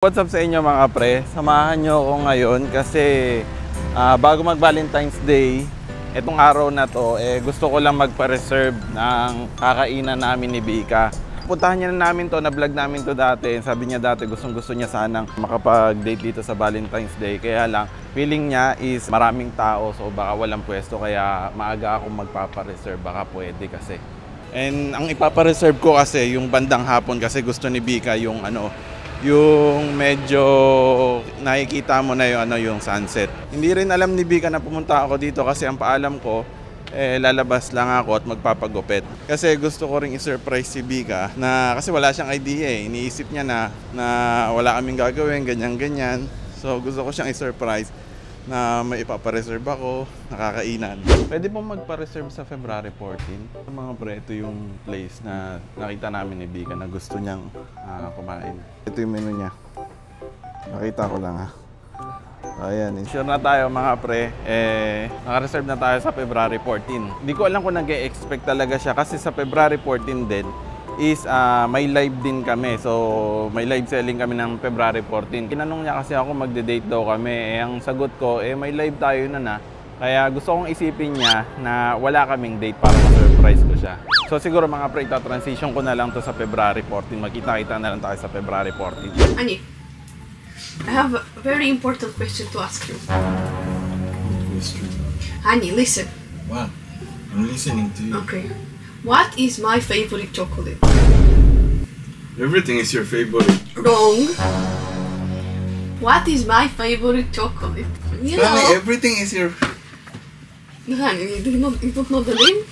What's up sa inyo mga pre? Samahan nyo ako ngayon kasi bago mag Valentine's Day, itong araw na to, gusto ko lang magpa-reserve ng kakainan namin ni Bika. Puntahan niya na namin to, na-vlog namin to dati. Sabi niya dati gustong-gusto niya sanang makapag-date dito sa Valentine's Day. Kaya lang, feeling niya is maraming tao, so baka walang pwesto. Kaya maaga akong magpapa-reserve, baka pwede kasi. And ang ipapa-reserve ko kasi yung bandang hapon kasi gusto ni Bika yung yung medyo nakikita mo na yung sunset. Hindi rin alam ni Bika na pumunta ako dito kasi ang paalam ko, lalabas lang ako at magpapagupit. Kasi gusto ko ring i-surprise si Bika na kasi wala siyang idea eh. Iniisip niya na wala kaming gagawin, ganyan-ganyan. So gusto ko siyang i-surprise na may ipapareserve ako, nakakainan. Pwede pong magpa-reserve sa February 14. Mga pre, ito yung place na nakita namin ni Bika na gusto niyang kumain. Ito yung menu niya. Nakita ko lang ha. Ayan, sure na tayo mga pre. Naka-reserve na tayo sa February 14. Hindi ko alam kung nag-e-expect talaga siya kasi sa February 14 din is may live din kami. So, may live selling kami ng February 14. Kinanong niya kasi ako magde-date daw kami. Ang sagot ko, may live tayo na. Kaya gusto kong isipin niya na wala kaming date para ma-surprise ko siya. So, siguro mga pre, transition ko na lang to sa February 14. Magkita-kita na lang tayo sa February 14. Honey, I have a very important question to ask you. Honey, listen. What? I'm listening to you. Okay. What is my favorite chocolate? Everything is your favorite. Wrong. What is my favorite chocolate? You know. Everything is your... Honey, you don't know the name?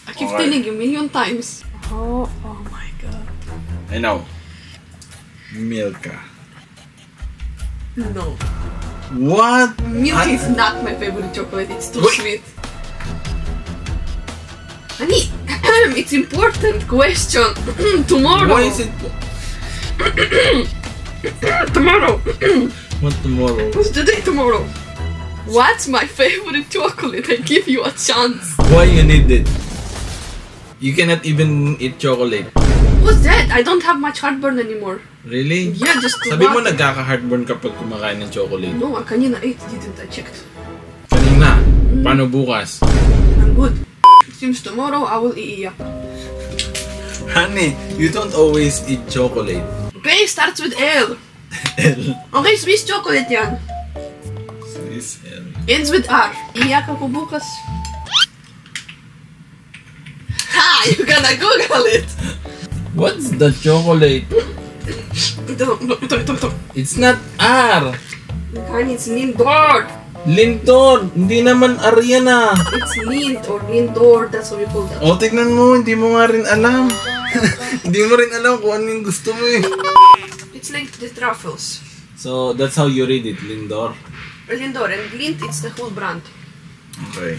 I keep telling you a million times. Oh my god. I know. Milka. No. What? Milk is not my favorite chocolate. It's too sweet. Honey, it's important question. Tomorrow. Why is it? Tomorrow. What tomorrow? What's the day tomorrow? What's my favorite chocolate? I give you a chance. Why you need it? You cannot even eat chocolate. What's that? I don't have much heartburn anymore. Really? Yeah, just Sabi mo nagkaka-heartburn kapag kumakain ng chocolate. No, I kanina ate, didn't I checked. Kanina? Paano bukas? I'm good. Since tomorrow, I will eat yak. Honey, you don't always eat chocolate. Okay, starts with L. L. Okay, Swiss chocolate yan. Swiss L. Ends with R. Iyak ako bukas. Ha! You're gonna Google it! What's the chocolate? Ito. It's not R. Honey, it's Lindor. Lindor. Hindi naman R yan ah. It's Lind or Lindor. That's what we call that. O, tignan mo. Hindi mo nga rin alam. Hindi mo rin alam kung ano yung gusto mo eh. It's like the truffles. So, that's how you read it, Lindor? Lindor. And Lind, it's the whole brand. Okay.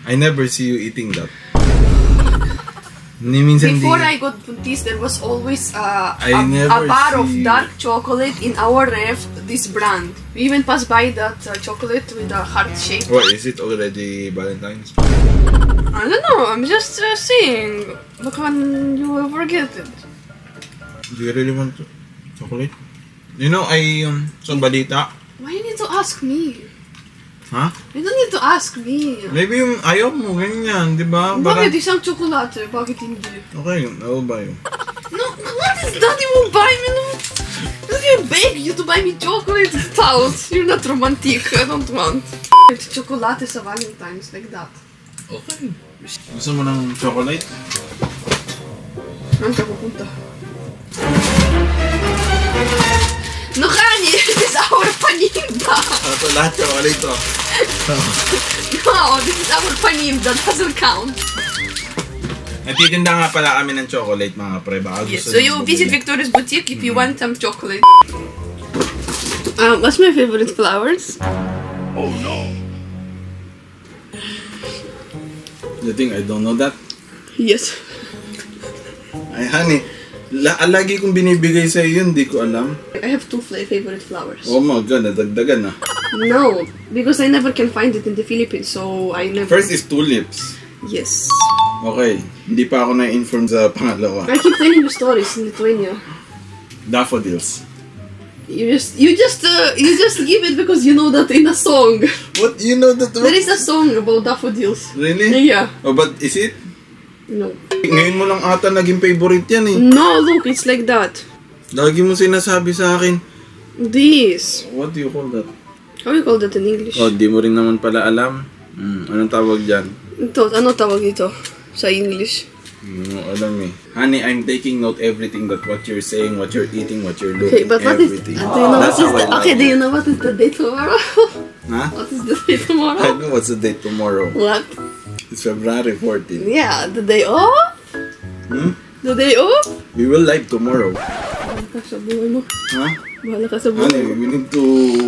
I never see you eating that. Before I got this, there was always a bar of dark chocolate in our ref, this brand. We even passed by that chocolate with a heart shape. What, is it already Valentine's? I don't know, I'm just saying. But when you will forget it. Do you really want chocolate? You know, sa balita. Why you need to ask me? Huh? You don't need to ask me. Maybe yung ayaw mo, ganyan, di ba? Bakit isang tsokolate? Bakit hindi? Okay, I will buy you. No, what is that? You will buy me? No. I beg you to buy me chocolate. Get out. You're not romantic. I don't want. Chocolate sa Valentine's, like that. Okay. Gusto mo ng chocolate? Saan ka pupunta? No, Kanye, this is our paninda. Ito lahat chocolate to. No, this is our paninda. Doesn't count. Natitinda nga pala kami ng chocolate mga pre. Yes, so you visit Victoria's Boutique if you want some chocolate. What's my favorite flowers? Oh no! You think I don't know that? Yes. Ay honey, lagi kong binibigay sa'yo yun, di ko alam. I have two favorite flowers. Oh my god, nadagdagan na. No, because I never can find it in the Philippines, so I never... First is tulips. Yes. Okay, hindi pa ako na-inform sa pangalawa. I keep telling you stories in Lithuania. Daffodils. You just give it because you know that in a song. What? You know that? There is a song about daffodils. Really? Yeah. Oh, but is it? No. Ngayon mo lang ata naging favorite yan eh. No, look, it's like that. Lagi mo sinasabi sa akin. This. What do you call that? How you call that in English? Oh, di mo rin naman pala alam. Anong tawag dyan? Ito, ano tawag dito sa English? Hindi mo alam eh. Honey, I'm taking note everything that what you're saying, what you're eating, what you're looking, Okay, but what is? everything. Do you know what That's is how I the? love Okay, do you. you know what is the day tomorrow? Huh? What is the day I tomorrow? know what's the date tomorrow. What? It's February 14. Yeah, the day off. The day off. We will live tomorrow. Bahala ka sa buhay mo. Huh? Bahala ka sa buhay Honey, mo. we need to...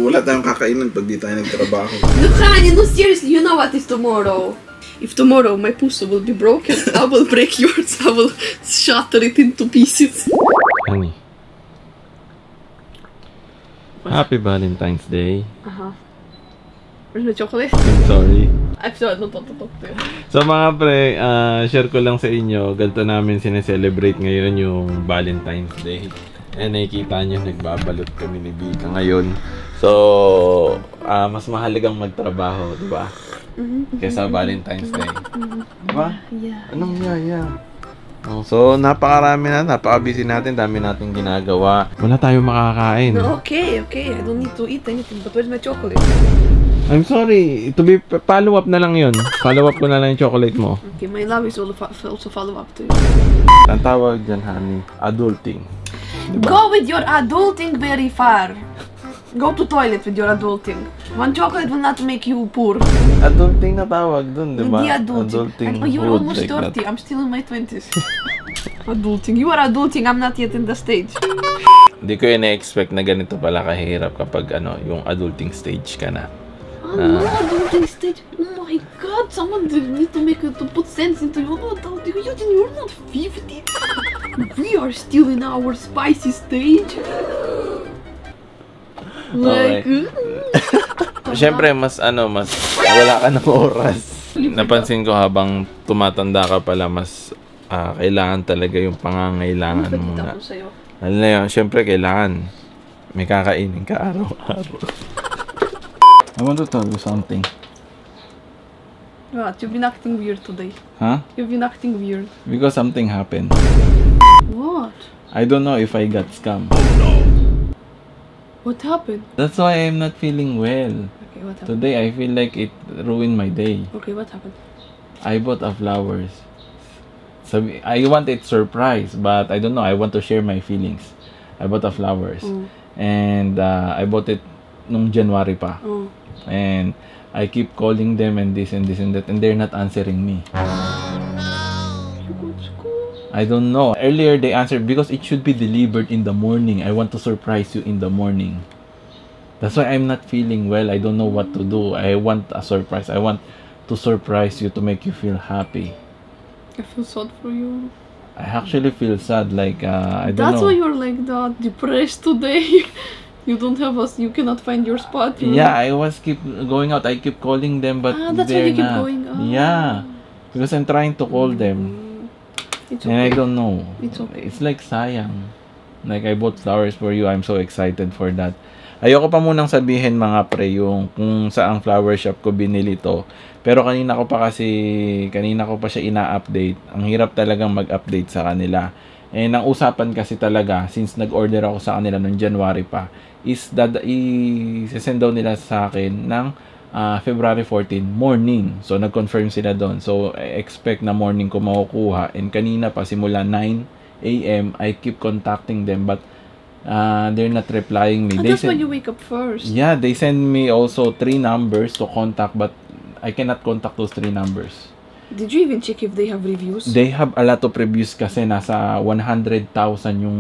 Wala tayong kakainan pag di tayo nagtrabaho. Look, honey, no, seriously, you know what is tomorrow? If tomorrow my pussy will be broken, I will break yours. I will shatter it into pieces. Honey. Happy Valentine's Day. Where's my chocolate? I'm sorry. I'm sorry, not to talk to you. So mga pre, share ko lang sa inyo, ganito namin sineselebrate ngayon yung Valentine's Day. And nakikita nyo, nagbabalot kami ni Bika ngayon. So, mas mahalagang magtrabaho, di ba? Kaysa Valentine's Day. Di ba? Yeah. Anong yeah? Oh, so, napakarami na, napaka-busy natin, dami nating ginagawa. Wala tayong makakain. No, okay. I don't need to eat anything, but where's my chocolate? I'm sorry, to be follow-up na lang yun. Follow-up ko na lang yung chocolate mo. Okay, my love is also follow up to you. Ang tawag dyan, honey, adulting. Go with your adulting very far. Go to toilet with your adulting. One chocolate will not make you poor. Adulting na tawag dun, di ba? Hindi adulting. You're food almost like 30. that. I'm still in my 20s. Adulting. You are adulting. I'm not yet in the stage. Hindi ko yun na-expect na ganito pala kahirap kapag yung adulting stage ka na. No adulting stage. Oh my god, someone need to put sense into you. No adulting. You're not 50. We are still in our spicy stage. Like, Siyempre, mas wala ka ng oras. Napansin ko habang tumatanda ka pala, mas kailangan talaga yung pangangailangan mo na. Alam na yun, siyempre kailangan may kakainin ka araw-araw. I want to tell you something. What? You've been acting weird today. Huh? You've been acting weird. Because something happened. What? I don't know if I got scammed. What happened? That's why I'm not feeling well. Okay, what happened? Today, I feel like it ruined my day. Okay, what happened? I bought a flowers. So I wanted surprise, but I don't know. I want to share my feelings. I bought a flowers, and I bought it nung January pa. And I keep calling them and this and this and that, and they're not answering me. I don't know. Earlier they answered because it should be delivered in the morning. I want to surprise you in the morning. That's why I'm not feeling well. I don't know what to do. I want a surprise. I want to surprise you to make you feel happy. I feel sad for you. I actually feel sad. Like I don't know. That's why you're like that, depressed today. You don't have us. You cannot find your spot. Yeah, I was keep going out. I keep calling them, but that's why they're you keep not. going out. Yeah, because I'm trying to call them. It's And I okay. don't know. It's okay. It's like sayang. Like I bought flowers for you. I'm so excited for that. Ayoko pa munang sabihin mga pre yung kung saang flower shop ko binili to. Pero kanina ko pa siya ina-update. Ang hirap talagang mag-update sa kanila. And ang usapan kasi talaga since nag-order ako sa kanila noong January pa is i-send daw nila sa akin ng February 14 morning. So nag-confirm sila doon. So I expect na morning ko makukuha. And kanina pa simula 9 AM I keep contacting them but they're not replying me. That's why you wake up first. Yeah, they send me also 3 numbers to contact but I cannot contact those 3 numbers. Did you even check if they have reviews? They have a lot of reviews kasi nasa 100,000 yung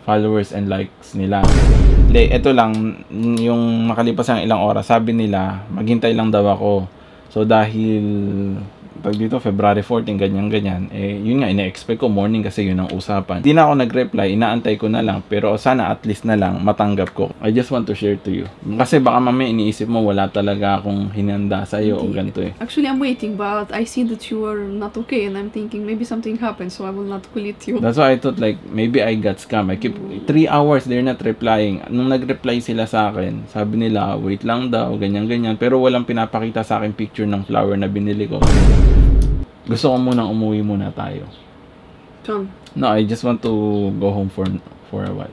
followers and likes nila. Ito lang, yung makalipas ng ilang oras, sabi nila, maghintay lang daw ako. So dahil pag dito February 14, ganyan-ganyan, eh yun nga, ina-expect ko morning kasi yun ang usapan. Hindi na ako nag-reply, inaantay ko na lang, pero sana at least na lang matanggap ko. I just want to share to you. Kasi baka mamaya iniisip mo wala talaga akong hinanda sa'yo o ganito eh. Actually, I'm waiting, but I see that you are not okay, and I'm thinking maybe something happened, so I will not quit you. That's why I thought like, maybe I got scammed. I keep 3 hours, they're not replying. Nung nag-reply sila sa akin, sabi nila, wait lang daw, ganyan-ganyan. Pero walang pinapakita sa akin picture ng flower na binili ko. Gusto ko munang umuwi muna tayo. John, No, I just want to go home for a while.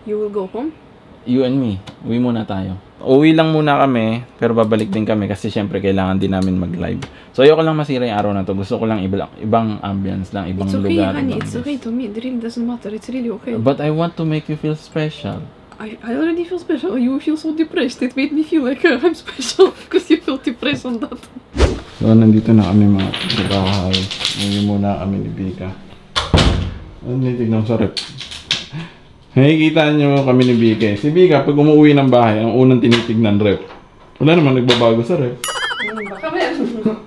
you will go home? You and me, uwi muna tayo. Uwi lang muna kami, pero babalik din kami kasi syempre kailangan din namin mag-live. So ayoko lang masira yung araw na to. Gusto ko lang ibang ambience lang, ibang It's okay, lugar. honey. ibang It's place. okay to me. It really doesn't matter. It's really okay. But I want to make you feel special. I already feel special. You feel so depressed. It made me feel like I'm special because you feel depressed on that. So nandito na kami mga bahay. Uwi muna kami ni Bika. Ano tignan sa rep? Nakikita nyo kami ni Bika. Si Bika pag umuwi ng bahay, ang unang tinitignan rep. Wala naman nagbabago sa rep. Baka meron.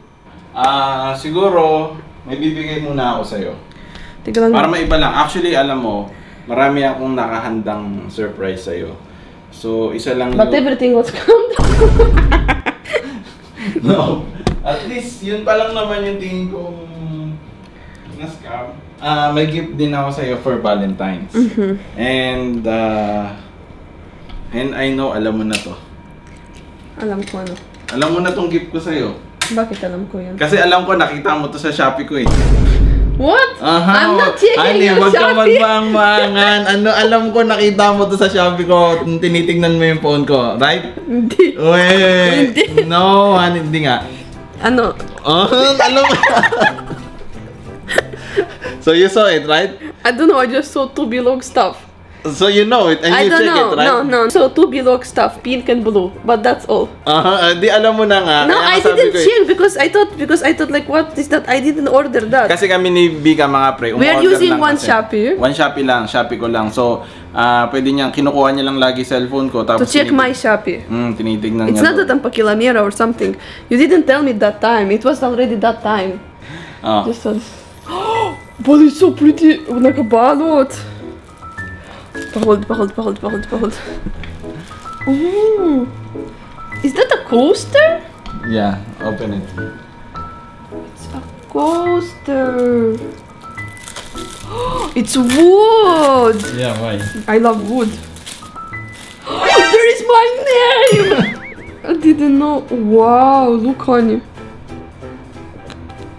Siguro may bibigay muna ako sa'yo. Tignan Para maiba lang. Actually, alam mo, marami akong nakahandang surprise sa'yo. So, isa lang But everything was calm down. No. At least, yun pa lang naman yung tingin kong na-scam. May gift din ako sa'yo for Valentine's. And I know, alam mo na to. Alam ko ano. Alam mo na tong gift ko sa'yo. Bakit alam ko yun? Kasi alam ko, nakita mo to sa Shopee ko eh. What? Aha, I'm not checking honey, your wag ka Shopee. magmangmangan. Ano, alam ko, nakita mo to sa Shopee ko. Tinitignan mo yung phone ko, right? Hindi. Wait. Hindi. No, honey, hindi nga. Ano? Oh, alam mo. So you saw it, right? I don't know. I just saw two below stuff. So you know it and I you don't check know. it, right? No. So two below stuff, pink and blue. But that's all. Di alam mo na nga. No, Kaya I nga sabi didn't ko eh. check because I thought like what is that? I didn't order that. Kasi kami ni Bika mga pre, We are umorder using lang one kasi. Shopee. One Shopee lang, Shopee ko lang. So, pwede niyang kinukuha niya lang lagi cellphone ko tapos To check my Shopee. tinitignan It's niya. not that I'm Pakilamera or something. You didn't tell me that time. It was already that time. Oh. Just said, but it's so pretty. Nakabalot. Behold. Ooh. Is that a coaster? Yeah, open it. It's a coaster. It's wood. Yeah, why? I love wood. There is my name. I didn't know. Wow, look, honey.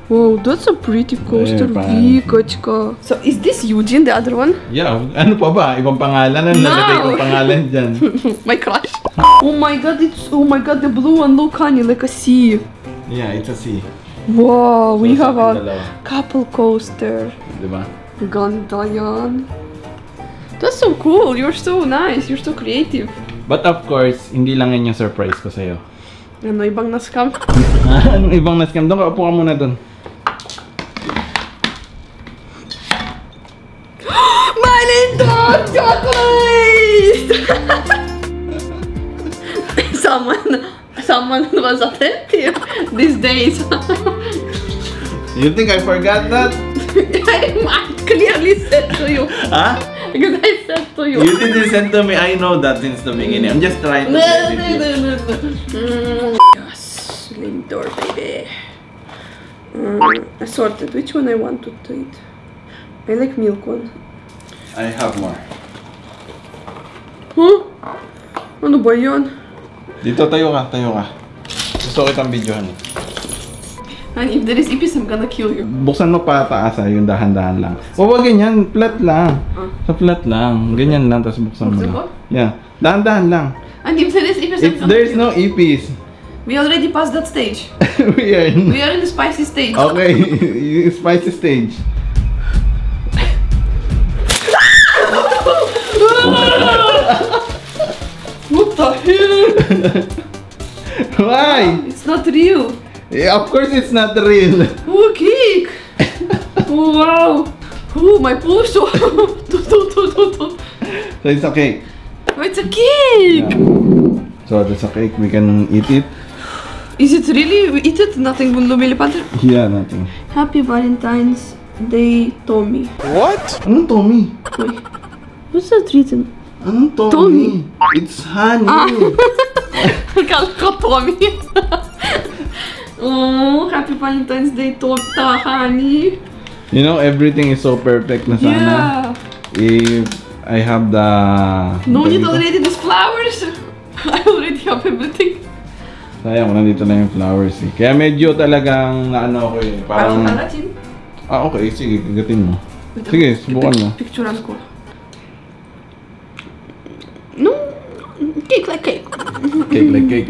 Wow, that's a pretty coaster, Vikachka. So, is this Eugene, the other one? Yeah, ano pa ba? Ibang pangalan? Ano nalagay kong pangalan dyan? My crush. Oh my god, the blue one, look, honey, like a sea. Yeah, it's a C. Wow, we So, have sa akin a dalawa. couple coaster. Diba? Ganda yan. That's so cool. You're so nice. You're so creative. But of course, hindi lang yan yung surprise ko sa'yo. Ano, ibang na-scam? Anong ibang na-scam? Doon ka, upo ka muna doon. Valentine chocolate! Someone was attentive these days. You think I forgot that? I clearly said to you. Huh? Because I said to you. You didn't send to me. I know that since the beginning. I'm just trying to get with you. Yes, Lindor, baby. Assorted. Which one I want to eat? I like milk one. I have more. Huh? Ano ba yan? Dito, tayo ka. Gusto ko itang videohan. Honey, if there is ipis, I'm gonna kill you. Buksan mo pa taas yung dahan-dahan lang. Wag ganyan, flat lang. Sa flat lang. Ganyan lang, tapos buksan mo Buksan lang. ko? Yeah, dahan-dahan lang. And if there is ipis, I'm gonna There's kill no you. ipis. We already passed that stage. We are in... We are in the spicy stage. Okay, spicy stage. What the hell? Why? It's not real. Yeah, of course it's not real. Oh, cake! Oh, wow! Oh, my push! So it's okay. Oh, it's a cake! Yeah. So that's a cake. We can eat it. Is it really? We eat it? Nothing will lumilipad. Yeah, nothing. Happy Valentine's Day, Tommy. What? Anong Tommy? Wait, what's that written? Anong Tommy? Tommy. It's honey. Akala ko Tommy. Oh, happy Valentine's Day, honey. You know, everything is so perfect na sana. Yeah. If I have the... No need already these flowers. I already have everything. Sayang, nandito na yung flowers eh. Kaya medyo talagang naano ko eh. Parang... okay. Sige, kagatin mo. Sige, subukan mo. Picturean ko. No, cake like cake. Cake like cake.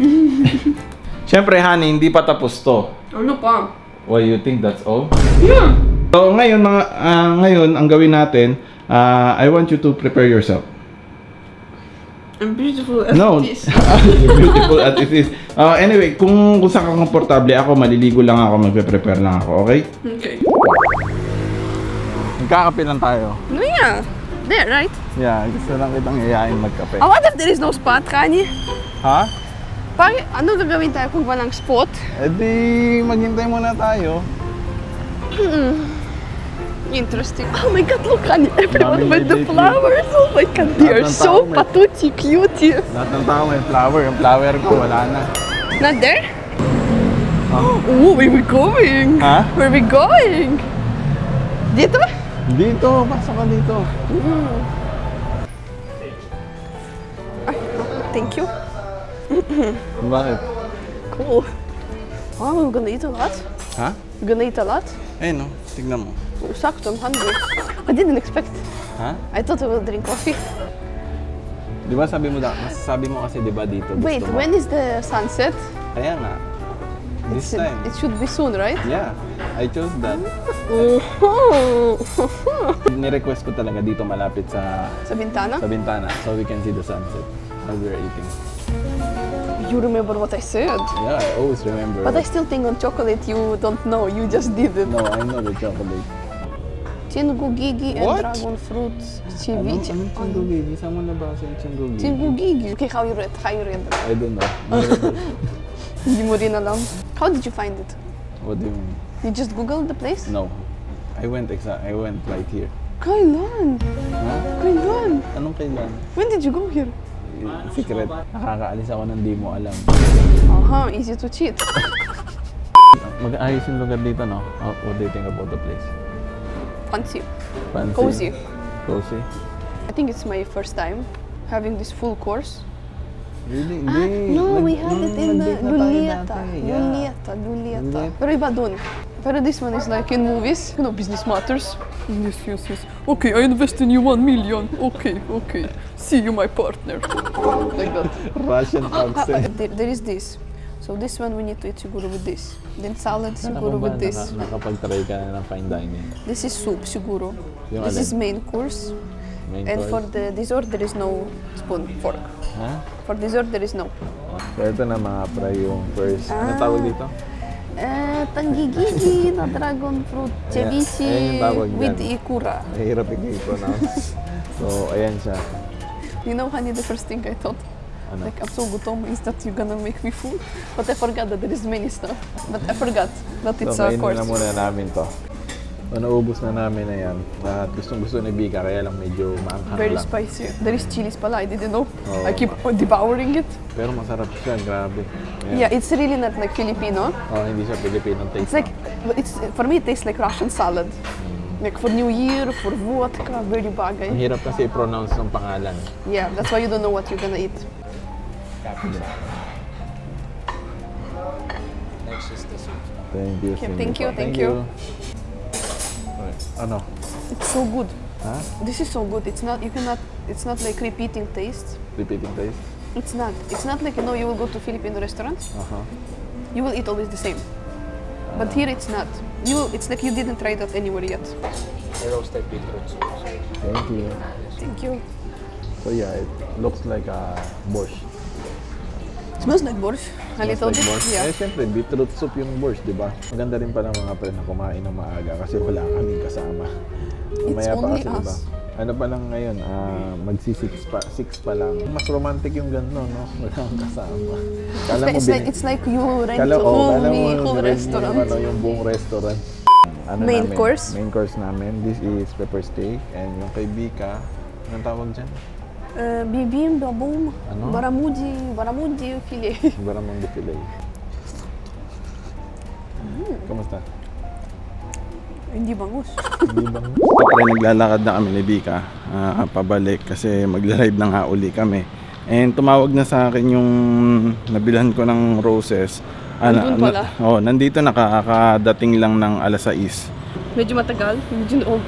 Siyempre, honey, hindi pa tapos to. Ano pa? Why, you think that's all? Yeah. So, ngayon, ngayon, ang gawin natin, I want you to prepare yourself. I'm beautiful as No. this. Beautiful as it is. Anyway, kung saan ka komportable, ako maliligo lang ako, magpe-prepare lang ako, okay? Okay. Magkakape lang tayo. No, yeah. There, right? Yeah, gusto lang kitang iyayain magkape. What if there is no spot, Kanye? Ha? Ano gagawin tayo kung walang spot? Eh di, maghintay muna tayo. Interesting. Oh my God, look, Kanye. Everyone Daming with the lately. flowers. Oh my God, they are Lahat ng so tao may- patuchi, cutie. Lahat ng tao may flower. Yung flower ko, wala na. Not there? Oh, where we going? Ha? Where we going? Dito? Dito, pasok ka dito. Thank you. Bakit? Cool. Oh, we're gonna eat a lot. Ha? We're gonna eat a lot. Eh no, tignan mo. Oh, sakto, I'm hungry. I didn't expect. Ha? I thought I will drink coffee. Di ba sabi mo masasabi mo kasi di ba dito gusto Wait, mo? when is the sunset? Kaya nga. This time. It should be soon, right? Yeah, I chose that. Oh. Ni-request ko talaga dito malapit sa Sa bintana? bintana so we can see the sunset while we're eating. You remember what I said? Yeah, I always remember. But I still think on chocolate you don't know. You just did it. No, I know the chocolate. Chingu gigi and What? dragon fruit Anong ceviche. chingugi? Saan mo nabasa yung chingugi? Chingu gigi. Okay, how you read? How you read? I don't know. Hindi mo rin alam. How did you find it? What do you mean? You just googled the place? No. I went right here. Kailan? Ha? Kailan? Anong kailan? When did you go here? Secret. Nakakaalis ako ng di mo alam. Aha, easy to cheat. Mag-ayos yung lugar dito, no? What do you think about the place? Fancy. Fancy? Cozy. Cozy? I think it's my first time having this full course. Really? No, we had it in the Lulieta. Yeah. Lulieta. Pero iba dun. Pero this one is like in movies. You know, business matters. Yes. Okay, I invest in you 1 million. Okay. See you, my partner. Like that. Russian accent. There is this. So this one we need to eat siguro with this. Then salad siguro with this. Nakapag-try ka na ng fine dining. This is soup siguro. Yung This alin? is main course. And for the dessert there is no spoon, fork. Ha? For dessert there is no. So ito na mga pre yung first. Ano tawag dito? Tangigigi na dragon fruit ceviche Ayan yung tawag with dyan. ikura. Mahirap i-pronounce. So, ayan siya. You know, honey, the first thing I thought, Ano? like, I'm so gutom, is that you're gonna make me food. But I forgot that there is many stuff. But I forgot that it's So, a kainin course. na muna namin to. So, naubos na namin na yan. At gustong-gusto ni Bika, kaya lang medyo maanghang Very lang. spicy. There is chilies pala, I didn't know. Oh. I keep devouring it. Pero masarap siya, grabe. Ayan. Yeah, it's really not like Filipino. Oh, hindi siya Filipinong taste. It's like, for me, it tastes like Russian salad. Like for New Year, for vodka, very Ang bagay. hirap kasi i-pronounce ng pangalan. Yeah, that's why you don't know what you're gonna eat. Thank you. Okay, Cindy. thank you. Alright, ano? It's so good. Ha? This is so good. It's not like repeating taste. Repeating taste? It's not like, you know, you will go to Filipino restaurants, Uh-huh. you will eat always the same. But here it's not. It's like you didn't try that anywhere yet. Roasted beetroot soup. Thank you. Thank you. So yeah, it looks like a borscht. Smells like borscht. A little Like bit. borscht. Yeah. Eh, syempre, beetroot soup yung borscht, di ba? Maganda rin pala mga pre na kumain ng maaga kasi wala kaming kasama. It's Mamaya pa only kasi, di ba? us. Ano pa lang ngayon, magsi-6 pa lang. Mas romantic yung gano'n, no? Walang kasama. Kala mo It's like you rent a whole restaurant. Yung buong restaurant. Main course? Main course namin. This is pepper steak. And yung kay Bika, anong tawag dyan? Bibimbabong. Ano? Baramudi filet. Baramang de filet. Kamusta? Hindi bangus. Hindi ba? Kapre, naglalakad na kami ni Bika, pabalik kasi magla-live na nga uli kami. And tumawag na sa akin yung nabilhan ko ng roses. Nandun pala? Nandito nakakadating lang ng alas 6. Medyo matagal.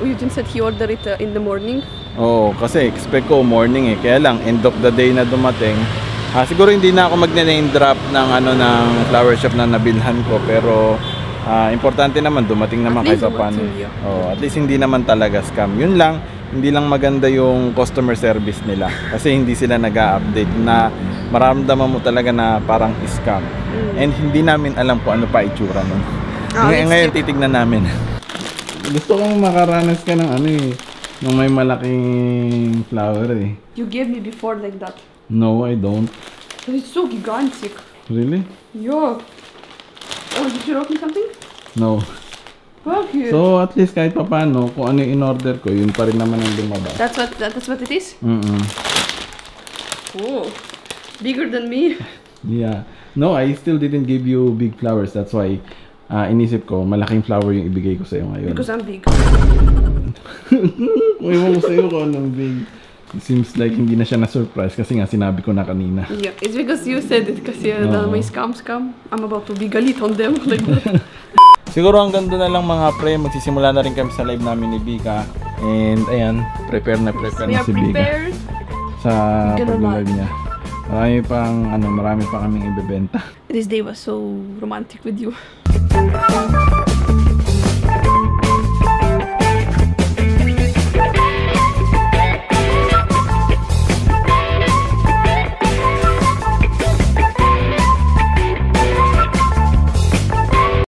Eugene said he ordered it in the morning. Oo, kasi expect ko morning Kaya lang, end of the day na dumating. Siguro hindi na ako magne-name drop ng ng flower shop na nabilhan ko, pero importante naman dumating naman kahit paano. At least hindi naman talaga scam. Yun lang, hindi lang maganda yung customer service nila kasi hindi sila nag-a-update na maramdaman mo talaga na parang scam. And hindi namin alam kung ano pa itsura nun. Ngayon titignan namin. Gusto kong makaranas ka ng ng may malaking flower You gave me before like that. No, I don't. But it's so gigantic. Really? Yeah. Oh, did you write me something? No. Fuck you. So at least kahit paano kung ano yung in-order ko, yun pa rin naman ang lumabas. That's what it is? Oh, bigger than me. Yeah. No, I still didn't give you big flowers. That's why inisip ko malaking flower yung ibigay ko sa'yo ngayon. Because I'm big. Kung iwan ko sa'yo kung anong big. It seems like hindi na siya na-surprise kasi nga sinabi ko na kanina. Yeah, it's because you said it kasi may scam. I'm about to be galit on them like that. Siguro hanggang doon na lang mga pre, magsisimula na rin kami sa live namin ni Bika. And ayan, prepare na si Bika sa pag-live niya. Marami pa kaming ibebenta. This day was so romantic with you.